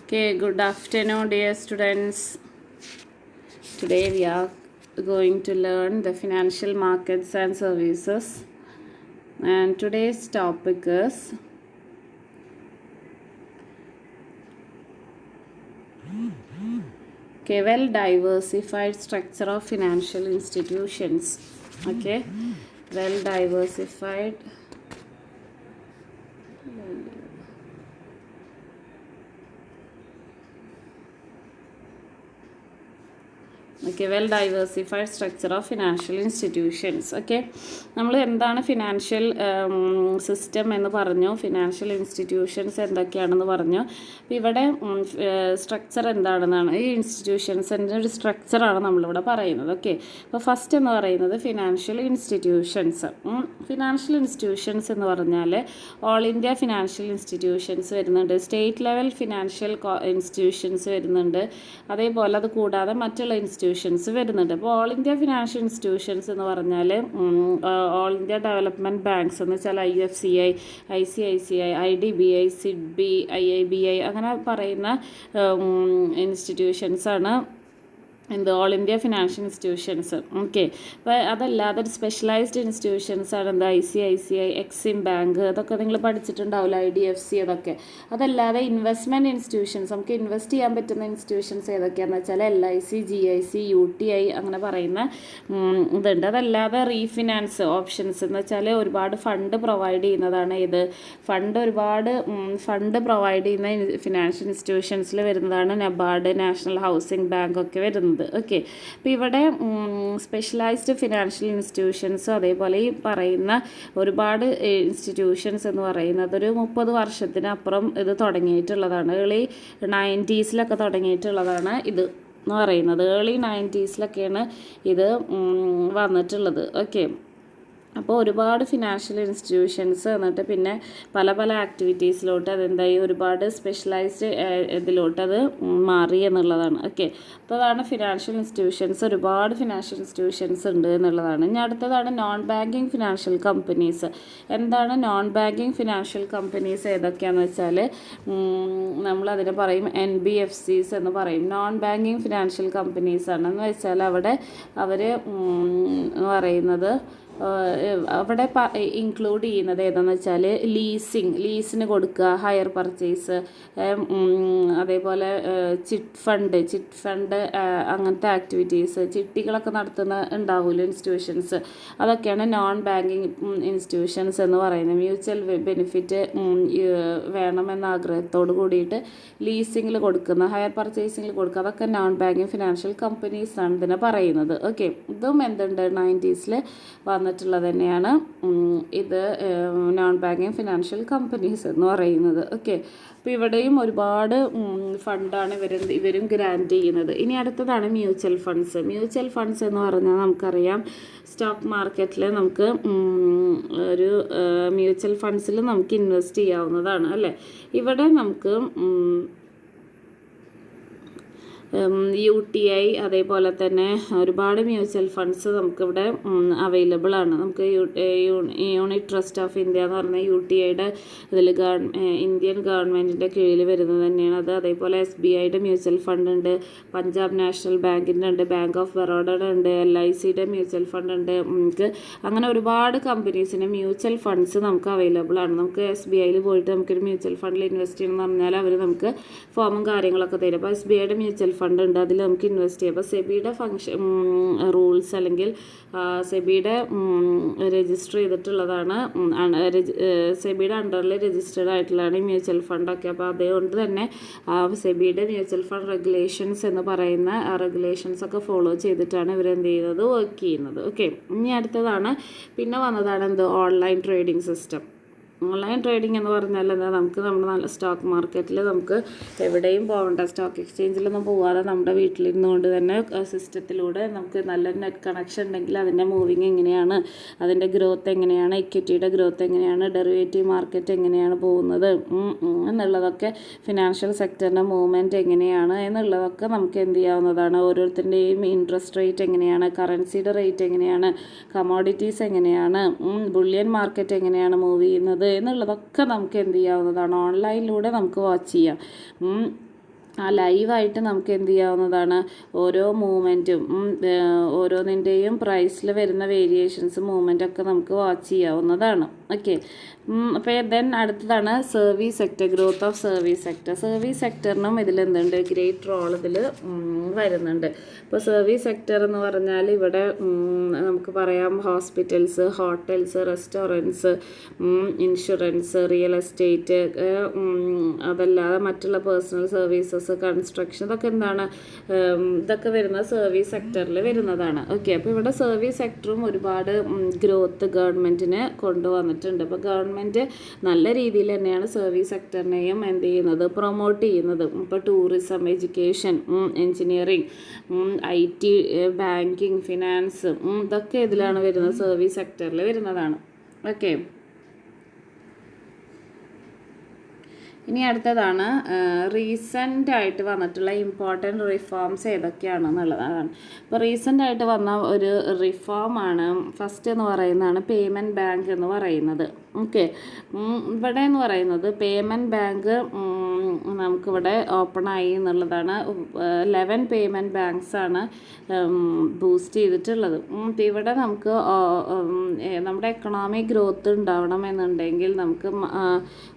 Okay, good afternoon, dear students. Today we are going to learn the financial markets and services. And today's topic is well diversified structure of financial institutions. Okay, well diversified. Okay well diversified structure of financial institutions. Okay, നമ്മൾ എന്താണ് financial system എന്ന് പറഞ്ഞു, financial institutions എന്തൊക്കെയാണെന്ന് പറഞ്ഞു. അപ്പോൾ ഇവിടെ structure എന്താണെന്നാണ്, ഈ ഇൻസ്റ്റിറ്റ്യൂഷൻസിൻ്റെ ഒരു സ്ട്രക്ചറാണ് നമ്മളിവിടെ പറയുന്നത്. ഓക്കെ, അപ്പോൾ ഫസ്റ്റ് എന്ന് പറയുന്നത് ഫിനാൻഷ്യൽ ഇൻസ്റ്റിറ്റ്യൂഷൻസ്. ഫിനാൻഷ്യൽ ഇൻസ്റ്റിറ്റ്യൂഷൻസ് എന്ന് പറഞ്ഞാൽ ഓൾ ഇന്ത്യ ഫിനാൻഷ്യൽ ഇൻസ്റ്റിറ്റ്യൂഷൻസ് വരുന്നുണ്ട്, സ്റ്റേറ്റ് ലെവൽ ഫിനാൻഷ്യൽ ഇൻസ്റ്റിറ്റ്യൂഷൻസ് വരുന്നുണ്ട്, അതേപോലെ അത് കൂടാതെ മറ്റുള്ള ഇൻസ്റ്റിറ്റ്യൂഷൻസ് വരുന്നുണ്ട്. അപ്പോൾ ഓൾ ഇന്ത്യ ഫിനാൻഷ്യൽ ഇൻസ്റ്റിറ്റ്യൂഷൻസ് എന്ന് പറഞ്ഞാൽ ഓൾ ഇന്ത്യ ഡെവലപ്മെൻറ്റ് ബാങ്ക്സ് എന്ന് വെച്ചാൽ IFCI, ICICI, IDBI, SIDBI, IIBI അങ്ങനെ പറയുന്ന ഇൻസ്റ്റിറ്റ്യൂഷൻസാണ് എന്ത് all India financial institutions. Okay, അപ്പോൾ അതല്ലാതെ സ്പെഷ്യലൈസ്ഡ് ഇൻസ്റ്റിറ്റ്യൂഷൻസ് ആണ് എന്താ ICICI, എക്സിം ബാങ്ക്, അതൊക്കെ നിങ്ങൾ പഠിച്ചിട്ടുണ്ടാവില്ല, IDFC അതൊക്കെ. അതല്ലാതെ ഇൻവെസ്റ്റ്മെൻറ്റ് ഇൻസ്റ്റിറ്റ്യൂഷൻസ്, നമുക്ക് ഇൻവെസ്റ്റ് ചെയ്യാൻ പറ്റുന്ന ഇൻസ്റ്റിറ്റ്യൂഷൻസ് ഏതൊക്കെയാണെന്ന് വെച്ചാൽ LIC, GIC, UTI അങ്ങനെ പറയുന്ന ഇതുണ്ട്. അതല്ലാതെ റീഫിനാൻസ് ഓപ്ഷൻസ് എന്ന് വെച്ചാൽ ഒരുപാട് ഫണ്ട് പ്രൊവൈഡ് ചെയ്യുന്നതാണ്. ഒരുപാട് ഫണ്ട് പ്രൊവൈഡ് ചെയ്യുന്ന ഫിനാൻഷ്യൽ ഇൻസ്റ്റിറ്റ്യൂഷൻസിൽ വരുന്നതാണ് നബാർഡ്, നാഷണൽ ഹൗസിംഗ് ബാങ്ക് ഒക്കെ വരുന്നത്. ഓക്കെ, അപ്പോൾ ഇവിടെ സ്പെഷ്യലൈസ്ഡ് ഫിനാൻഷ്യൽ ഇൻസ്റ്റിറ്റ്യൂഷൻസ് അതേപോലെ ഈ പറയുന്ന ഒരുപാട് ഇൻസ്റ്റിറ്റ്യൂഷൻസ് എന്ന് പറയുന്നത് ഒരു 30 വർഷത്തിനപ്പുറം ഇത് തുടങ്ങിയിട്ടുള്ളതാണ്. ഏർലി 90s തുടങ്ങിയിട്ടുള്ളതാണ് ഇത് എന്ന് പറയുന്നത്. ഏർലി 90s ഇത് വന്നിട്ടുള്ളത്. ഓക്കെ, അപ്പോൾ ഒരുപാട് ഫിനാൻഷ്യൽ ഇൻസ്റ്റിറ്റ്യൂഷൻസ് എന്നിട്ട് പിന്നെ പല പല ആക്ടിവിറ്റീസിലോട്ട് അതെന്തായി ഒരുപാട് സ്പെഷ്യലൈസ്ഡ് ഇതിലോട്ട് അത് മാറി എന്നുള്ളതാണ്. ഓക്കെ, അപ്പോൾ അതാണ് ഫിനാൻഷ്യൽ ഇൻസ്റ്റിറ്റ്യൂഷൻസ്, ഒരുപാട് ഫിനാൻഷ്യൽ ഇൻസ്റ്റിറ്റ്യൂഷൻസ് ഉണ്ട് എന്നുള്ളതാണ്. ഇനി അടുത്തതാണ് നോൺ ബാങ്കിങ് ഫിനാൻഷ്യൽ കമ്പനീസ്. എന്താണ് നോൺ ബാങ്കിങ് ഫിനാൻഷ്യൽ കമ്പനീസ് ഏതൊക്കെയാണെന്ന് വെച്ചാൽ നമ്മളതിനെ പറയും NBFCs എന്ന് പറയും. നോൺ ബാങ്കിങ് ഫിനാൻഷ്യൽ കമ്പനീസ് ആണെന്ന് വെച്ചാൽ അവിടെ അവർ പറയുന്നത് അവിടെ ഇൻക്ലൂഡ് ചെയ്യുന്നത് ഏതാണെന്ന് വെച്ചാൽ ലീസിന് കൊടുക്കുക, ഹയർ പർച്ചേസ്, അതേപോലെ ചിറ്റ് ഫണ്ട് അങ്ങനത്തെ ആക്ടിവിറ്റീസ്, ചിട്ടികളൊക്കെ നടത്തുന്ന ഉണ്ടാവുമല്ലോ ഇൻസ്റ്റിറ്റ്യൂഷൻസ്, അതൊക്കെയാണ് നോൺ ബാങ്കിങ് ഇൻസ്റ്റിറ്റ്യൂഷൻസ് എന്ന് പറയുന്നത്. മ്യൂച്വൽ ബെനിഫിറ്റ് വേണമെന്ന ആഗ്രഹത്തോട് കൂടിയിട്ട് ലീസിങ്ങിൽ കൊടുക്കുന്ന, ഹയർ പർച്ചേസിങ്ങിൽ കൊടുക്കുക, അതൊക്കെ നോൺ ബാങ്കിങ് ഫിനാൻഷ്യൽ കമ്പനീസ് ആണ് ഇതിനെ പറയുന്നത്. ഓക്കെ, ഇതും എന്തുണ്ട് 90s വന്നിട്ടുള്ളത് തന്നെയാണ് ഇത് നോൺ ബാങ്കിങ് ഫിനാൻഷ്യൽ കമ്പനീസ് എന്ന് പറയുന്നത്. ഓക്കെ, അപ്പോൾ ഇവിടെയും ഒരുപാട് ഫണ്ടാണ് ഇവരും ഗ്രാൻറ്റ് ചെയ്യുന്നത്. ഇനി അടുത്തതാണ് മ്യൂച്വൽ ഫണ്ട്സ് എന്ന് പറഞ്ഞാൽ നമുക്കറിയാം സ്റ്റോക്ക് മാർക്കറ്റിൽ നമുക്ക് ഒരു മ്യൂച്വൽ ഫണ്ട്സിൽ നമുക്ക് ഇൻവെസ്റ്റ് ചെയ്യാവുന്നതാണ് അല്ലേ. ഇവിടെ നമുക്ക് UTI അതേപോലെ തന്നെ ഒരുപാട് മ്യൂച്വൽ ഫണ്ട്സ് നമുക്കിവിടെ അവൈലബിൾ ആണ്. നമുക്ക് യൂണിറ്റ് ട്രസ്റ്റ് ഓഫ് ഇന്ത്യ എന്ന് പറഞ്ഞ UTIയുടെ ഇതിൽ ഇന്ത്യൻ ഗവൺമെൻറ്റിൻ്റെ കീഴിൽ വരുന്നത് തന്നെയാണ് അത്. അതേപോലെ SBIയുടെ മ്യൂച്വൽ ഫണ്ട് ഉണ്ട്, പഞ്ചാബ് നാഷണൽ ബാങ്കിൻ്റെ ഉണ്ട്, ബാങ്ക് ഓഫ് ബറോഡയുടെ ഉണ്ട്, LICയുടെ മ്യൂച്വൽ ഫണ്ട് ഉണ്ട്. നമുക്ക് അങ്ങനെ ഒരുപാട് കമ്പനീസിന് മ്യൂച്വൽ ഫണ്ട്സ് നമുക്ക് അവൈലബിൾ ആണ്. നമുക്ക് SBIയിൽ പോയിട്ട് നമുക്കൊരു മ്യൂച്വൽ ഫണ്ടിൽ ഇൻവെസ്റ്റ് ചെയ്യണം എന്ന് പറഞ്ഞാൽ അവർ നമുക്ക് ഫോമും കാര്യങ്ങളൊക്കെ തരും. അപ്പോൾ SBIയുടെ മ്യൂച്വൽ ഫണ്ട് ഉണ്ട്, അതിൽ നമുക്ക് ഇൻവെസ്റ്റ് ചെയ്യാം. അപ്പോൾ സെബിയുടെ റൂൾസ് അല്ലെങ്കിൽ സെബിയുടെ രജിസ്റ്റർ ചെയ്തിട്ടുള്ളതാണ്, സെബിയുടെ അണ്ടറിൽ രജിസ്റ്റേർഡ് ആയിട്ടുള്ളതാണ് ഈ മ്യൂച്വൽ ഫണ്ടൊക്കെ. അപ്പോൾ അതുകൊണ്ട് തന്നെ സെബിയുടെ മ്യൂച്വൽ ഫണ്ട് റെഗുലേഷൻസ് എന്ന് പറയുന്ന റെഗുലേഷൻസ് ഒക്കെ ഫോളോ ചെയ്തിട്ടാണ് ഇവരെന്ത് ചെയ്യുന്നത്, വർക്ക് ചെയ്യുന്നത്. ഓക്കെ, ഇനി അടുത്തതാണ് പിന്നെ വന്നതാണ് online trading system. Online trading എന്ന് പറഞ്ഞാൽ എന്താ, നമുക്ക് നമ്മുടെ നല്ല സ്റ്റോക്ക് മാർക്കറ്റിൽ നമുക്ക് എവിടെയും പോകേണ്ട, സ്റ്റോക്ക് എക്സ്ചേഞ്ചിലൊന്നും പോകാതെ നമ്മുടെ വീട്ടിലിരുന്നു കൊണ്ട് തന്നെ സിസ്റ്റത്തിലൂടെ നമുക്ക് നല്ല നെറ്റ് കണക്ഷൻ ഉണ്ടെങ്കിൽ അതിൻ്റെ മൂവിങ് എങ്ങനെയാണ്, അതിൻ്റെ ഗ്രോത്ത് എങ്ങനെയാണ്, ഇക്വിറ്റിയുടെ ഗ്രോത്ത് എങ്ങനെയാണ്, ഡെറിവേറ്റീവ് മാർക്കറ്റ് എങ്ങനെയാണ് പോകുന്നത് എന്നുള്ളതൊക്കെ, ഫിനാൻഷ്യൽ സെക്ടറിൻ്റെ മൂവ്മെൻറ്റ് എങ്ങനെയാണ് എന്നുള്ളതൊക്കെ നമുക്ക് എന്ത് ചെയ്യാവുന്നതാണ്. ഓരോരുത്തരുടെയും ഇൻട്രസ്റ്റ് റേറ്റ് എങ്ങനെയാണ്, കറൻസിയുടെ റേറ്റ് എങ്ങനെയാണ്, കമോഡിറ്റീസ് എങ്ങനെയാണ്, ബുള്ളിയൻ മാർക്കറ്റ് എങ്ങനെയാണ് മൂവ് ചെയ്യുന്നത് എന്നുള്ളതൊക്കെ നമുക്ക് എന്ത് ചെയ്യാവുന്നതാണ്, ഓൺലൈനിലൂടെ നമുക്ക് വാച്ച് ചെയ്യാം. ആ ലൈവായിട്ട് നമുക്ക് എന്ത് ചെയ്യാവുന്നതാണ്, ഓരോ മൂവ്മെൻറ്റും ഓരോന്നിൻ്റെയും പ്രൈസിൽ വരുന്ന വേരിയേഷൻസ് മൂവ്മെൻറ്റൊക്കെ നമുക്ക് വാച്ച് ചെയ്യാവുന്നതാണ്. ഓക്കെ. അപ്പോൾ ദെൻ അടുത്തതാണ് service sector, growth of service sector. Service സെക്ടറിനും ഇതിലെന്തുണ്ട്, ഗ്രേറ്റ് റോൾ ഇതിൽ വരുന്നുണ്ട്. ഇപ്പോൾ സർവീസ് സെക്ടർ എന്ന് പറഞ്ഞാൽ ഇവിടെ നമുക്ക് പറയാം hospitals, hotels, restaurants, insurance, real estate, അതല്ലാതെ മറ്റുള്ള പേഴ്സണൽ സർവീസസ്, കൺസ്ട്രക്ഷൻ, ഇതൊക്കെ എന്താണ്, ഇതൊക്കെ വരുന്ന സർവീസ് സെക്ടറിൽ വരുന്നതാണ്. ഓക്കെ. അപ്പോൾ ഇവിടെ സർവീസ് സെക്ടറും ഒരുപാട് ഗ്രോത്ത് ഗവൺമെൻറ്റിന് കൊണ്ടുവന്നിട്ടുണ്ട്. അപ്പോൾ ഗവൺമെൻറ് നല്ല രീതിയിൽ തന്നെയാണ് സർവീസ് സെക്ടറിനെയും എന്ത് ചെയ്യുന്നത്, പ്രൊമോട്ട് ചെയ്യുന്നത്. ഇപ്പോൾ tourism, education, engineering, IT, banking, finance, ഇതൊക്കെ ഇതിലാണ് വരുന്നത്, സർവീസ് സെക്ടറിൽ വരുന്നതാണ്. ഓക്കെ. ഇനി അടുത്തതാണ് റീസെൻ്റായിട്ട് വന്നിട്ടുള്ള ഇമ്പോർട്ടൻറ്റ് റിഫോംസ് ഏതൊക്കെയാണെന്നുള്ളതാണ്. ഇപ്പോൾ റീസെൻ്റായിട്ട് വന്ന ഒരു റിഫോമാണ് ഫസ്റ്റ് എന്ന് പറയുന്നതാണ് പേയ്മെൻറ്റ് ബാങ്ക് എന്ന് പറയുന്നത്. ഓക്കെ. ഇവിടെ എന്ന് പറയുന്നത് പേയ്മെൻറ്റ് ബാങ്ക് നമുക്കിവിടെ ഓപ്പൺ ആയി എന്നുള്ളതാണ്. 11 പേയ്മെൻറ്റ് ബാങ്ക്സാണ് ബൂസ്റ്റ് ചെയ്തിട്ടുള്ളത്. ഇവിടെ നമുക്ക് നമ്മുടെ എക്കണോമിക് ഗ്രോത്ത് ഉണ്ടാവണമെന്നുണ്ടെങ്കിൽ നമുക്ക്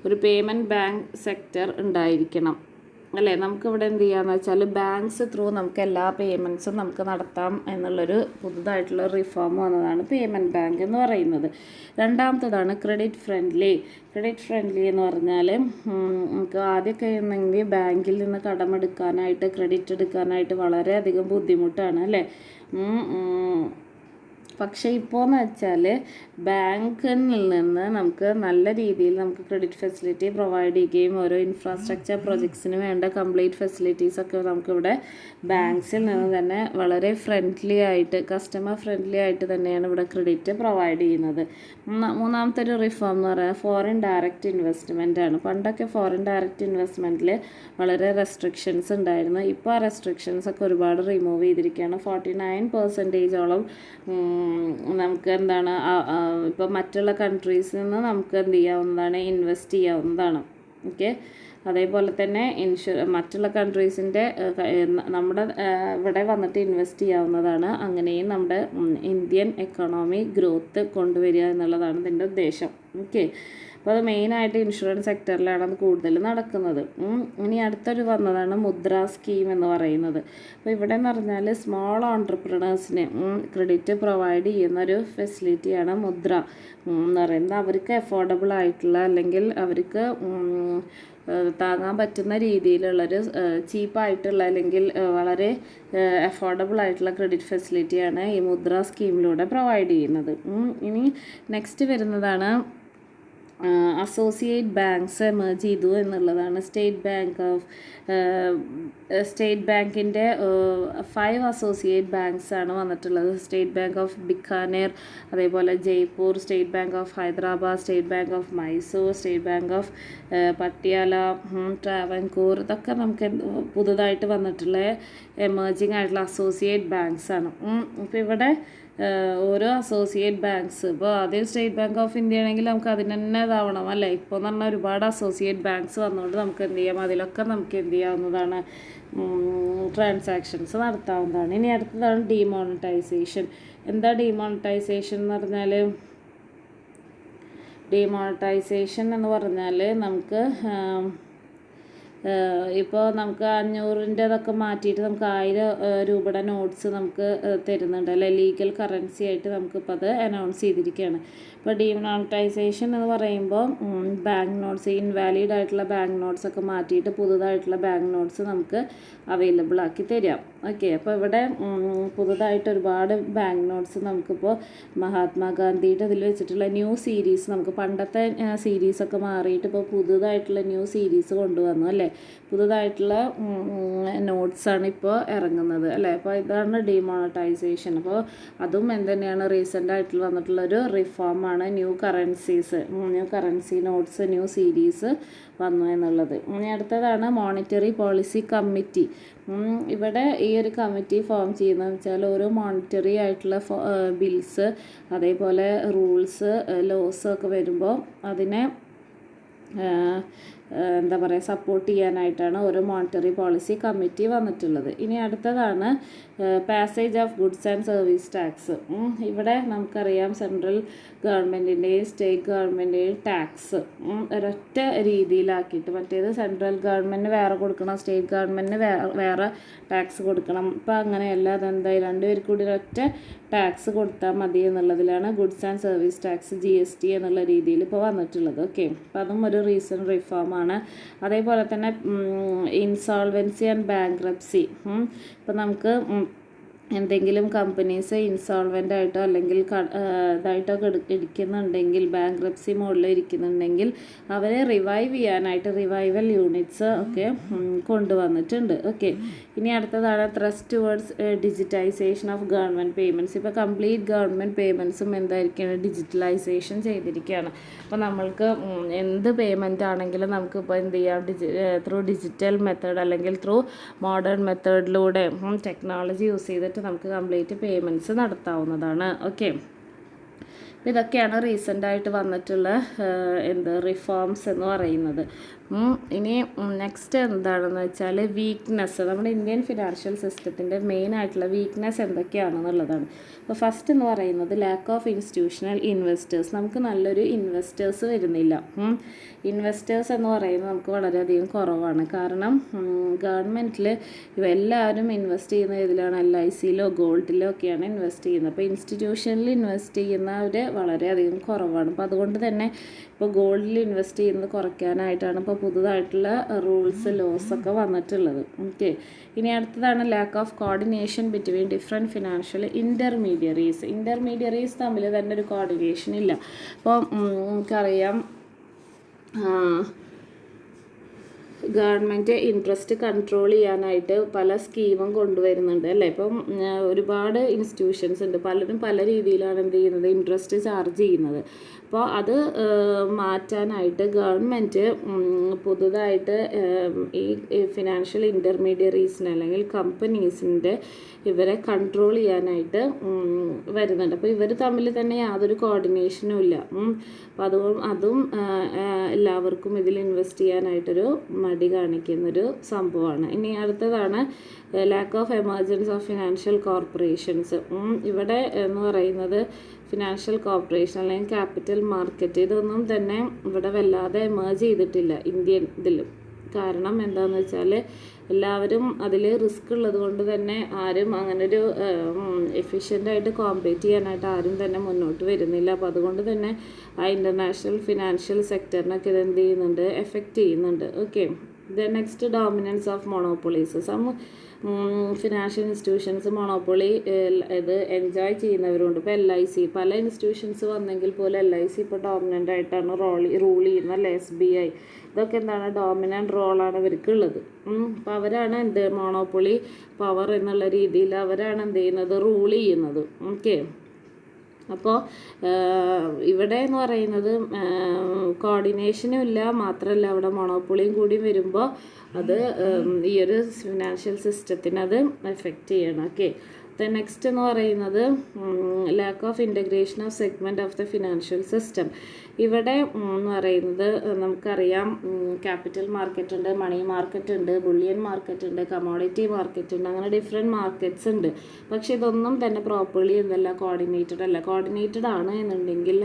ഒരു പേയ്മെൻറ്റ് ബാങ്ക് സെക്ടർ ഉണ്ടായിരിക്കണം, അല്ലേ? നമുക്കിവിടെ എന്ത് ചെയ്യാന്ന് വെച്ചാൽ ബാങ്ക്സ് ത്രൂ നമുക്ക് എല്ലാ പേയ്മെൻറ്റ്സും നമുക്ക് നടത്താം എന്നുള്ളൊരു പുതുതായിട്ടുള്ള റിഫോം വന്നതാണ് പേയ്മെൻറ്റ് ബാങ്ക് എന്ന് പറയുന്നത്. രണ്ടാമത്തേതാണ് ക്രെഡിറ്റ് ഫ്രണ്ട്ലി. ക്രെഡിറ്റ് ഫ്രണ്ട്ലി എന്ന് പറഞ്ഞാൽ നമുക്ക് ആദ്യമൊക്കെ ആയിരുന്നെങ്കിൽ ബാങ്കിൽ നിന്ന് കടമെടുക്കാനായിട്ട്, ക്രെഡിറ്റ് എടുക്കാനായിട്ട് വളരെയധികം ബുദ്ധിമുട്ടാണ്, അല്ലേ? പക്ഷേ ഇപ്പോൾ എന്ന് വെച്ചാൽ ബാങ്കിൽ നിന്ന് നമുക്ക് നല്ല രീതിയിൽ നമുക്ക് ക്രെഡിറ്റ് ഫെസിലിറ്റി പ്രൊവൈഡ് ചെയ്യുകയും ഓരോ ഇൻഫ്രാസ്ട്രക്ചർ പ്രൊജക്ട്സിന് വേണ്ട കംപ്ലീറ്റ് ഫെസിലിറ്റീസൊക്കെ നമുക്കിവിടെ ബാങ്ക്സിൽ നിന്ന് തന്നെ വളരെ ഫ്രണ്ട്ലി ആയിട്ട്, കസ്റ്റമർ ഫ്രണ്ട്ലി ആയിട്ട് തന്നെയാണ് ഇവിടെ ക്രെഡിറ്റ് പ്രൊവൈഡ് ചെയ്യുന്നത്. മൂന്നാമത്തെ ഒരു റിഫോം എന്ന് പറയുന്നത് ഫോറിൻ ഡയറക്റ്റ് ഇൻവെസ്റ്റ്മെൻ്റ് ആണ്. പണ്ടൊക്കെ ഫോറിൻ ഡയറക്റ്റ് ഇൻവെസ്റ്റ്മെൻറ്റിൽ വളരെ റെസ്ട്രിക്ഷൻസ് ഉണ്ടായിരുന്നു. ഇപ്പോൾ ആ റെസ്ട്രിക്ഷൻസ് ഒക്കെ ഒരുപാട് റിമൂവ് ചെയ്തിരിക്കുകയാണ്. 49% നമുക്ക് എന്താണ്, ഇപ്പോൾ മറ്റുള്ള കൺട്രീസിൽ നിന്ന് നമുക്ക് എന്ത് ചെയ്യാവുന്നതാണ്, ഇൻവെസ്റ്റ് ചെയ്യാവുന്നതാണ്. ഓക്കെ. അതേപോലെ തന്നെ മറ്റുള്ള കൺട്രീസിൻ്റെ നമ്മുടെ ഇവിടെ വന്നിട്ട് ഇൻവെസ്റ്റ് ചെയ്യാവുന്നതാണ്. അങ്ങനെയും നമ്മുടെ ഇന്ത്യൻ എക്കണോമി ഗ്രോത്ത് കൊണ്ടുവരിക എന്നുള്ളതാണ് ഇതിൻ്റെ ഉദ്ദേശം. ഓക്കെ. അപ്പോൾ അത് മെയിനായിട്ട് ഇൻഷുറൻസ് സെക്ടറിലാണ് അത് കൂടുതൽ നടക്കുന്നത്. ഇനി അടുത്തൊരു വന്നതാണ് മുദ്ര സ്കീം എന്ന് പറയുന്നത്. അപ്പോൾ ഇവിടെ എന്ന് പറഞ്ഞാൽ സ്മോൾ ഓൺട്രപ്രണേഴ്സിന് ക്രെഡിറ്റ് പ്രൊവൈഡ് ചെയ്യുന്ന ഒരു ഫെസിലിറ്റിയാണ് മുദ്ര എന്ന് പറയുന്നത്. അവർക്ക് അഫോർഡബിൾ ആയിട്ടുള്ള, അല്ലെങ്കിൽ അവർക്ക് താങ്ങാൻ പറ്റുന്ന രീതിയിലുള്ളൊരു ചീപ്പായിട്ടുള്ള, അല്ലെങ്കിൽ വളരെ അഫോർഡബിൾ ആയിട്ടുള്ള ക്രെഡിറ്റ് ഫെസിലിറ്റിയാണ് ഈ മുദ്ര സ്കീമിലൂടെ പ്രൊവൈഡ് ചെയ്യുന്നത്. ഇനി നെക്സ്റ്റ് വരുന്നതാണ് അസോസിയേറ്റ് ബാങ്ക്സ് എമേർജ് ചെയ്തു എന്നുള്ളതാണ്. സ്റ്റേറ്റ് ബാങ്കിൻ്റെ 5 അസോസിയേറ്റ് ബാങ്ക്സ് ആണ് വന്നിട്ടുള്ളത്. സ്റ്റേറ്റ് ബാങ്ക് ഓഫ് ബിക്കാനേർ, അതേപോലെ Jaipur, state bank of Hyderabad, state bank of Mysore, state bank of Patiala, Travancore, ഇതൊക്കെ നമുക്ക് പുതുതായിട്ട് വന്നിട്ടുള്ള എമേർജിങ് ആയിട്ടുള്ള അസോസിയേറ്റ് ബാങ്ക്സ് ആണ്. ഇപ്പോൾ ഇവിടെ ഓരോ അസോസിയേറ്റ് ബാങ്ക്സ്, ഇപ്പോൾ ആദ്യം സ്റ്റേറ്റ് ബാങ്ക് ഓഫ് ഇന്ത്യ ആണെങ്കിൽ നമുക്ക് അതിന് തന്നെ ഇതാവണം, അല്ലേ? ഇപ്പോൾ എന്ന് പറഞ്ഞാൽ ഒരുപാട് അസോസിയേറ്റ് ബാങ്ക്സ് വന്നുകൊണ്ട് നമുക്ക് എന്ത് ചെയ്യാം, അതിലൊക്കെ നമുക്ക് എന്ത് ചെയ്യാവുന്നതാണ്, ട്രാൻസാക്ഷൻസ് നടത്താവുന്നതാണ്. ഇനി അടുത്തതാണ് ഡിമോണിറ്റൈസേഷൻ. എന്താ ഡിമോണിറ്റൈസേഷൻ എന്ന് പറഞ്ഞാൽ, ഡിമോണിറ്റൈസേഷൻ എന്ന് പറഞ്ഞാൽ നമുക്ക് ഇപ്പോൾ നമുക്ക് 500ൻ്റെതൊക്കെ മാറ്റിയിട്ട് നമുക്ക് 1000 രൂപയുടെ നോട്ട്സ് നമുക്ക് തരുന്നുണ്ട്, അല്ലെ? ലീഗൽ കറൻസി ആയിട്ട് നമുക്കിപ്പോൾ അത് അനൗൺസ് ചെയ്തിരിക്കുകയാണ്. ഇപ്പോൾ ഡിമോണിറ്റൈസേഷൻ എന്ന് പറയുമ്പോൾ ബാങ്ക് നോട്ട്സ്, ഇൻവാലിഡ് ആയിട്ടുള്ള ബാങ്ക് നോട്ട്സ് ഒക്കെ മാറ്റിയിട്ട് പുതുതായിട്ടുള്ള ബാങ്ക് നോട്ട്സ് നമുക്ക് അവൈലബിൾ ആക്കി തരാം. ഓക്കെ. അപ്പോൾ ഇവിടെ പുതുതായിട്ട് ഒരുപാട് ബാങ്ക് നോട്ട്സ് നമുക്കിപ്പോൾ മഹാത്മാഗാന്ധിയുടെ ഇതിൽ വെച്ചിട്ടുള്ള ന്യൂ സീരീസ്, നമുക്ക് പണ്ടത്തെ സീരീസൊക്കെ മാറിയിട്ട് ഇപ്പോൾ പുതുതായിട്ടുള്ള ന്യൂ സീരീസ് കൊണ്ടുവന്നു, അല്ലേ? പുതുതായിട്ടുള്ള നോട്ട്സാണ് ഇപ്പോൾ ഇറങ്ങുന്നത്, അല്ലേ? അപ്പോൾ ഇതാണ് ഡിമോണിറ്റൈസേഷൻ. അപ്പോൾ അതും എന്തുതന്നെയാണ്, റീസെൻ്റ് ആയിട്ട് വന്നിട്ടുള്ളൊരു റിഫോമാണ്. New currency notes, new series വന്നു എന്നുള്ളത്. ഇനി അടുത്തതാണ് മോണിറ്ററി പോളിസി കമ്മിറ്റി. ഇവിടെ ഈ ഒരു കമ്മിറ്റി ഫോം ചെയ്യുന്നതെന്ന് വെച്ചാൽ ഓരോ മോണിറ്ററി ആയിട്ടുള്ള ബിൽസ്, അതേപോലെ റൂൾസ്, ലോസ് ഒക്കെ വരുമ്പോൾ അതിനെ എന്താ പറയുക സപ്പോർട്ട് ചെയ്യാനായിട്ടാണ് ഓരോ മോണിറ്ററി പോളിസി കമ്മിറ്റി വന്നിട്ടുള്ളത്. ഇനി അടുത്തതാണ് passage of goods and service tax. ഇവിടെ നമുക്കറിയാം സെൻട്രൽ ഗവൺമെൻറ്റിൻ്റെയും സ്റ്റേറ്റ് ഗവൺമെൻറ്റിൻ്റെയും ടാക്സ് ഒരൊറ്റ രീതിയിലാക്കിയിട്ട്, മറ്റേത് സെൻട്രൽ ഗവൺമെൻറ്റിന് വേറെ കൊടുക്കണം, സ്റ്റേറ്റ് ഗവൺമെൻറ്റിന് വേറെ ടാക്സ് കൊടുക്കണം. ഇപ്പം അങ്ങനെയല്ല, അതെന്തായി രണ്ടുപേർക്ക് കൂടി ഒരൊറ്റ ടാക്സ് കൊടുത്താൽ മതി എന്നുള്ളതിലാണ് goods and service tax GST എന്നുള്ള രീതിയിൽ ഇപ്പോൾ വന്നിട്ടുള്ളത്. ഓക്കെ, അപ്പോൾ അതും ഒരു റീസെൻറ്റ് റിഫോമാണ്. അതേപോലെ തന്നെ ഇൻസോൾവൻസി ആൻഡ് ബാങ്ക്രപ്സി. ഇപ്പോൾ നമുക്ക് എന്തെങ്കിലും കമ്പനീസ് ഇൻസോൾവൻ്റ് ആയിട്ടോ അല്ലെങ്കിൽ ഇതായിട്ടൊക്കെ ഇരിക്കുന്നുണ്ടെങ്കിൽ, ബാങ്ക്രപ്സി മോഡിൽ ഇരിക്കുന്നുണ്ടെങ്കിൽ അവരെ റിവൈവ് ചെയ്യാനായിട്ട് റിവൈവൽ യൂണിറ്റ്സ് ഒക്കെ കൊണ്ടുവന്നിട്ടുണ്ട്. ഓക്കെ, ഇനി അടുത്തതാണ് thrust towards digitisation of government payments. ഇപ്പോൾ കംപ്ലീറ്റ് ഗവൺമെൻറ് പേയ്മെൻറ്റ്സും എന്തായിരിക്കുകയാണ്, ഡിജിറ്റലൈസേഷൻ ചെയ്തിരിക്കുകയാണ്. അപ്പോൾ നമ്മൾക്ക് എന്ത് പേയ്മെൻ്റ് ആണെങ്കിലും നമുക്കിപ്പോൾ എന്ത് ചെയ്യാം, ത്രൂ ഡിജിറ്റൽ മെത്തേഡ് അല്ലെങ്കിൽ ത്രൂ മോഡേൺ മെത്തേഡിലൂടെ ടെക്നോളജി യൂസ് ചെയ്തിട്ട് നമുക്ക് കംപ്ലീറ്റ് പേയ്മെൻറ്റ്സ് നടത്താവുന്നതാണ്. ഓക്കെ, ഇതൊക്കെയാണ് റീസെൻ്റായിട്ട് വന്നിട്ടുള്ള റിഫോംസ് എന്ന് പറയുന്നത്. ഇനി നെക്സ്റ്റ് എന്താണെന്ന് വെച്ചാൽ വീക്ക്നെസ്. നമ്മുടെ ഇന്ത്യൻ ഫിനാൻഷ്യൽ സിസ്റ്റത്തിൻ്റെ മെയിൻ ആയിട്ടുള്ള വീക്ക്നെസ് എന്തൊക്കെയാണെന്നുള്ളതാണ്. അപ്പോൾ ഫസ്റ്റ് എന്ന് പറയുന്നത് ലാക്ക് ഓഫ് ഇൻസ്റ്റിറ്റ്യൂഷണൽ ഇൻവെസ്റ്റേഴ്സ്. നമുക്ക് നല്ലൊരു ഇൻവെസ്റ്റേഴ്സ് വരുന്നില്ല. ഇൻവെസ്റ്റേഴ്സ് എന്ന് പറയുന്നത് നമുക്ക് വളരെയധികം കുറവാണ്. കാരണം ഗവൺമെൻറ്റിൽ എല്ലാവരും ഇൻവെസ്റ്റ് ചെയ്യുന്ന ഇതിലാണ്, LICയിലോ ഗോൾഡിലോ ഒക്കെയാണ് ഇൻവെസ്റ്റ് ചെയ്യുന്നത്. അപ്പോൾ ഇൻസ്റ്റിറ്റ്യൂഷനിൽ ഇൻവെസ്റ്റ് ചെയ്യുന്നവർ വളരെയധികം കുറവാണ്. അപ്പോൾ അതുകൊണ്ട് തന്നെ ഇപ്പോൾ ഗോൾഡിൽ ഇൻവെസ്റ്റ് ചെയ്യുന്നത് കുറയ്ക്കാനായിട്ടാണ് ഇപ്പോൾ പുതുതായിട്ടുള്ള റൂൾസ് ലോസൊക്കെ വന്നിട്ടുള്ളത്. ഓക്കെ, ഇനി അടുത്തതാണ് lack of coordination between different financial intermediaries തമ്മിൽ തന്നെ ഒരു കോർഡിനേഷൻ ഇല്ല. അപ്പോൾ നമുക്കറിയാം ഗവൺമെൻറ് ഇൻട്രസ്റ്റ് കൺട്രോൾ ചെയ്യാനായിട്ട് പല സ്കീമും കൊണ്ടുവരുന്നുണ്ട് അല്ലേ. ഇപ്പം ഒരുപാട് ഇൻസ്റ്റിറ്റ്യൂഷൻസ് ഉണ്ട്, പലരും പല രീതിയിലാണ് എന്ത് ചെയ്യുന്നത്, ഇൻട്രസ്റ്റ് ചാർജ് ചെയ്യുന്നത്. അപ്പോൾ അത് മാറ്റാനായിട്ട് ഗവൺമെൻറ് പുതുതായിട്ട് ഈ ഫിനാൻഷ്യൽ ഇൻ്റർമീഡിയറീസിനെ അല്ലെങ്കിൽ കമ്പനീസിൻ്റെ ഇവരെ കൺട്രോൾ ചെയ്യാനായിട്ട് വരുന്നുണ്ട്. അപ്പോൾ ഇവർ തമ്മിൽ തന്നെ യാതൊരു കോർഡിനേഷനും ഇല്ല. അപ്പോൾ അതും എല്ലാവർക്കും ഇതിൽ ഇൻവെസ്റ്റ് ചെയ്യാനായിട്ടൊരു മടി കാണിക്കുന്നൊരു സംഭവമാണ്. ഇനി അടുത്തതാണ് lack of emergence of financial corporations. ഇവിടെ എന്ന് പറയുന്നത് ഫിനാൻഷ്യൽ കോർപ്പറേഷൻ അല്ലെങ്കിൽ ക്യാപിറ്റൽ മാർക്കറ്റ്, ഇതൊന്നും തന്നെ ഇവിടെ വല്ലാതെ എമേർജ് ചെയ്തിട്ടില്ല ഇന്ത്യൻ ഇതിൽ. കാരണം എന്താണെന്ന് വെച്ചാൽ എല്ലാവരും അതിൽ റിസ്ക് ഉള്ളത് കൊണ്ട് തന്നെ ആരും അങ്ങനൊരു എഫിഷ്യൻ്റായിട്ട് കോമ്പീറ്റ് ചെയ്യാനായിട്ട് ആരും തന്നെ മുന്നോട്ട് വരുന്നില്ല. അപ്പോൾ അതുകൊണ്ട് തന്നെ ആ ഇൻ്റർനാഷണൽ ഫിനാൻഷ്യൽ സെക്ടറിനൊക്കെ ഇത് എന്ത് ചെയ്യുന്നുണ്ട്, എഫക്റ്റ് ചെയ്യുന്നുണ്ട്. Okay, then next dominance of monopolies. Financial institutions monopoly ഇത് എൻജോയ് ചെയ്യുന്നവരുണ്ട്. ഇപ്പോൾ LIC പല ഇൻസ്റ്റിറ്റ്യൂഷൻസ് വന്നെങ്കിൽ പോലും LIC ഇപ്പോൾ ഡോമിനൻ്റ് ആയിട്ടാണ് റൂൾ ചെയ്യുന്നത് അല്ലേ. SBI ഇതൊക്കെ എന്താണ്, ഡോമിനൻ്റ് റോളാണ് ഇവർക്കുള്ളത്. അപ്പോൾ അവരാണ് എന്ത് മോണോപ്പൊളി പവർ എന്നുള്ള രീതിയിൽ അവരാണ് എന്ത് ചെയ്യുന്നത്, റൂൾ ചെയ്യുന്നത്. ഓക്കെ, അപ്പോൾ ഇവിടെ എന്ന് പറയുന്നത് കോർഡിനേഷനും ഇല്ല, മാത്രമല്ല അവിടെ മോണോപ്പൊളിയും കൂടി വരുമ്പോൾ അത് ഈ ഒരു ഫിനാൻഷ്യൽ സിസ്റ്റത്തിന് അത് എഫക്റ്റ് ചെയ്യണം. ഓക്കെ, നെക്സ്റ്റ് എന്ന് പറയുന്നത് lack of integration of segment of the financial system. ഇവിടെ എന്ന് പറയുന്നത് നമുക്കറിയാം ക്യാപിറ്റൽ മാർക്കറ്റ് ഉണ്ട്, മണി മാർക്കറ്റ് ഉണ്ട്, ബുള്ളിയൻ മാർക്കറ്റ് ഉണ്ട്, കമോഡിറ്റി മാർക്കറ്റ് ഉണ്ട്, അങ്ങനെ ഡിഫറെൻറ്റ് മാർക്കറ്റ്സ് ഉണ്ട്. പക്ഷെ ഇതൊന്നും തന്നെ പ്രോപ്പർലി എന്തല്ല കോർഡിനേറ്റഡ് അല്ല. കോർഡിനേറ്റഡ് ആണ് എന്നുണ്ടെങ്കിൽ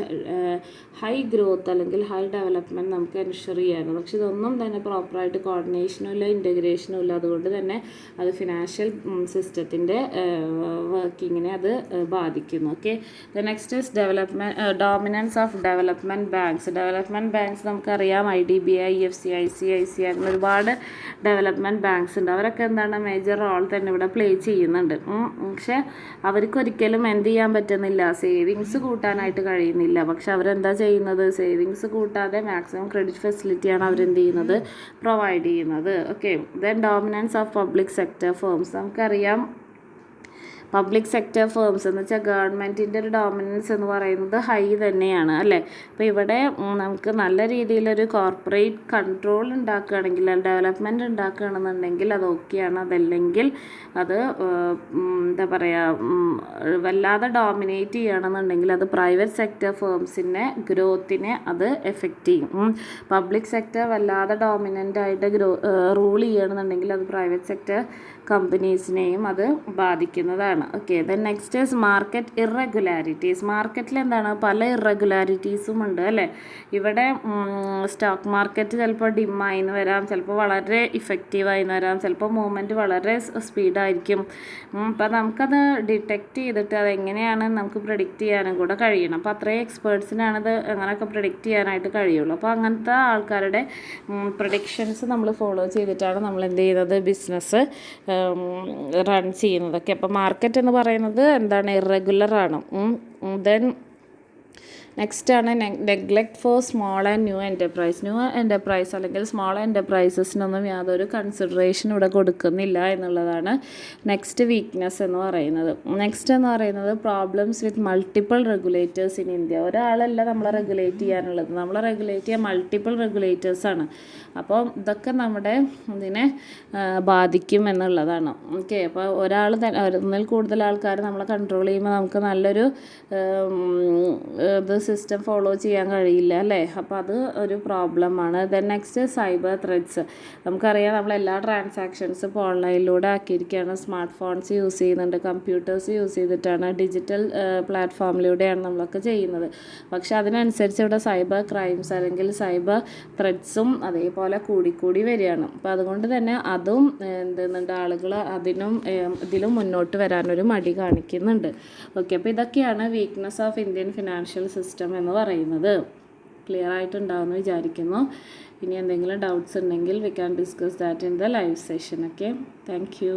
ഹൈ ഗ്രോത്ത് അല്ലെങ്കിൽ ഹൈ ഡെവലപ്മെൻറ്റ് നമുക്ക് എൻഷുർ ചെയ്യാനും, പക്ഷെ ഇതൊന്നും തന്നെ പ്രോപ്പറായിട്ട് കോർഡിനേഷനും ഇല്ല, ഇൻ്റഗ്രേഷനും ഇല്ല. അതുകൊണ്ട് തന്നെ അത് ഫിനാൻഷ്യൽ സിസ്റ്റത്തിൻ്റെ വർക്കിങ്ങിനെ അത് ബാധിക്കുന്നു. Okay, the next is dominance of development banks നമുക്കറിയാം. IDBI, EFC, ICICI അങ്ങനെ ഒരുപാട് ഡെവലപ്മെൻറ്റ് ബാങ്ക്സ് ഉണ്ട്. അവരൊക്കെ എന്താണ് മേജർ റോൾ തന്നെ ഇവിടെ പ്ലേ ചെയ്യുന്നുണ്ട്. പക്ഷെ അവർക്കൊരിക്കലും എന്ത് ചെയ്യാൻ പറ്റുന്നില്ല, സേവിങ്സ് കൂട്ടാനായിട്ട് കഴിയുന്നില്ല. പക്ഷെ അവരെന്താ ചെയ്യുന്നത്, സേവിങ്സ് കൂട്ടാതെ മാക്സിമം ക്രെഡിറ്റ് ഫെസിലിറ്റിയാണ് അവരെന്ത് ചെയ്യുന്നത്, പ്രൊവൈഡ് ചെയ്യുന്നത്. Okay, then dominance of public sector firms. നമുക്കറിയാം പബ്ലിക് സെക്ടർ ഫേംസ് എന്ന് വെച്ചാൽ ഗവൺമെൻറ്റിൻ്റെ ഒരു ഡോമിനൻസ് എന്ന് പറയുന്നത് ഹൈ തന്നെയാണ് അല്ലേ. അപ്പോൾ ഇവിടെ നമുക്ക് നല്ല രീതിയിലൊരു കോർപ്പറേറ്റ് കൺട്രോൾ ഉണ്ടാക്കുകയാണെങ്കിൽ, ഡെവലപ്മെൻറ്റ് ഉണ്ടാക്കുകയാണെന്നുണ്ടെങ്കിൽ അത് ഓക്കെയാണ്. അതല്ലെങ്കിൽ അത് എന്താ പറയുക, വല്ലാതെ ഡോമിനേറ്റ് ചെയ്യുകയാണെന്നുണ്ടെങ്കിൽ അത് പ്രൈവറ്റ് സെക്ടർ ഫേംസിൻ്റെ ഗ്രോത്തിനെ അത് എഫക്റ്റ് ചെയ്യും. പബ്ലിക് സെക്ടർ വല്ലാതെ ഡോമിനൻ്റ് ആയിട്ട് റൂൾ ചെയ്യുകയാണെന്നുണ്ടെങ്കിൽ അത് പ്രൈവറ്റ് സെക്ടർ കമ്പനീസിനെയും അത് ബാധിക്കുന്നതാണ്. Okay, then next is market irregularities. മാർക്കറ്റിൽ എന്താണ്, പല ഇറഗുലാരിറ്റീസും ഉണ്ട് അല്ലേ. ഇവിടെ സ്റ്റോക്ക് മാർക്കറ്റ് ചിലപ്പോൾ ഡിമ്മായിന്ന് വരാം, ചിലപ്പോൾ വളരെ ഇഫക്റ്റീവായിന്ന് വരാം, ചിലപ്പോൾ മൂവ്മെൻറ്റ് വളരെ സ്പീഡായിരിക്കും. അപ്പോൾ നമുക്കത് ഡിറ്റക്റ്റ് ചെയ്തിട്ട് അതെങ്ങനെയാണ് നമുക്ക് പ്രെഡിക്റ്റ് ചെയ്യാനും കൂടെ കഴിയണം. അപ്പോൾ അത്രയും എക്സ്പേർട്സിനാണത് അങ്ങനെയൊക്കെ പ്രെഡിക്റ്റ് ചെയ്യാനായിട്ട് കഴിയുള്ളൂ. അപ്പോൾ അങ്ങനത്തെ ആൾക്കാരുടെ പ്രഡിക്ഷൻസ് നമ്മൾ ഫോളോ ചെയ്തിട്ടാണ് നമ്മൾ എന്ത് ചെയ്യുന്നത്, ബിസിനസ് റൺ ചെയ്യുന്നതൊക്കെ. അപ്പോൾ മാർക്കറ്റ് എന്ന് പറയുന്നത് എന്താണ്, ഇറഗുലറാണ്. ദെൻ നെക്സ്റ്റ് ആണ് neglect for small and new enterprise അല്ലെങ്കിൽ സ്മോൾ എൻ്റർപ്രൈസസിനൊന്നും യാതൊരു കൺസിഡറേഷൻ ഇവിടെ കൊടുക്കുന്നില്ല എന്നുള്ളതാണ് നെക്സ്റ്റ് വീക്ക്നെസ് എന്ന് പറയുന്നത്. നെക്സ്റ്റ് എന്ന് പറയുന്നത് problems with multiple regulators in India. ഒരാളല്ല നമ്മളെ റെഗുലേറ്റ് ചെയ്യാനുള്ളത്, നമ്മളെ റെഗുലേറ്റ് ചെയ്യാൻ മൾട്ടിപ്പിൾ റെഗുലേറ്റേഴ്സാണ്. അപ്പോൾ ഇതൊക്കെ നമ്മുടെ ഇതിനെ ബാധിക്കും എന്നുള്ളതാണ്. ഓക്കെ, അപ്പോൾ ഒന്നിൽ കൂടുതൽ ആൾക്കാർ നമ്മളെ കൺട്രോൾ ചെയ്യുമ്പോൾ നമുക്ക് നല്ലൊരു ഇത് സിസ്റ്റം ഫോളോ ചെയ്യാൻ കഴിയില്ല അല്ലേ. അപ്പോൾ അത് ഒരു പ്രോബ്ലമാണ്. Then next cyber threats. നമുക്കറിയാം നമ്മളെല്ലാ ട്രാൻസാക്ഷൻസും ഇപ്പോൾ ഓൺലൈനിലൂടെ ആക്കിയിരിക്കുകയാണ്. സ്മാർട്ട് ഫോൺസ് യൂസ് ചെയ്യുന്നുണ്ട്, കമ്പ്യൂട്ടേഴ്സ് യൂസ് ചെയ്തിട്ടാണ്, ഡിജിറ്റൽ പ്ലാറ്റ്ഫോമിലൂടെയാണ് നമ്മളൊക്കെ ചെയ്യുന്നത്. പക്ഷേ അതിനനുസരിച്ച് ഇവിടെ സൈബർ ക്രൈംസ് അല്ലെങ്കിൽ സൈബർ ത്രെറ്റ്സും അതേപോലെ കൂടിക്കൂടി വരികയാണ്. അപ്പോൾ അതുകൊണ്ട് തന്നെ അതും എന്തെന്നുണ്ട്, ആളുകൾ ഇതിലും മുന്നോട്ട് വരാനൊരു മടി കാണിക്കുന്നുണ്ട്. ഓക്കെ, അപ്പോൾ ഇതൊക്കെയാണ് weakness of Indian financial system എന്ന് പറയുന്നത്. ക്ലിയർ ആയിട്ടുണ്ടാവുമെന്ന് വിചാരിക്കുന്നു. ഇനി എന്തെങ്കിലും ഡൗട്ട്സ് ഉണ്ടെങ്കിൽ we can discuss that in the live session. Okay, thank you.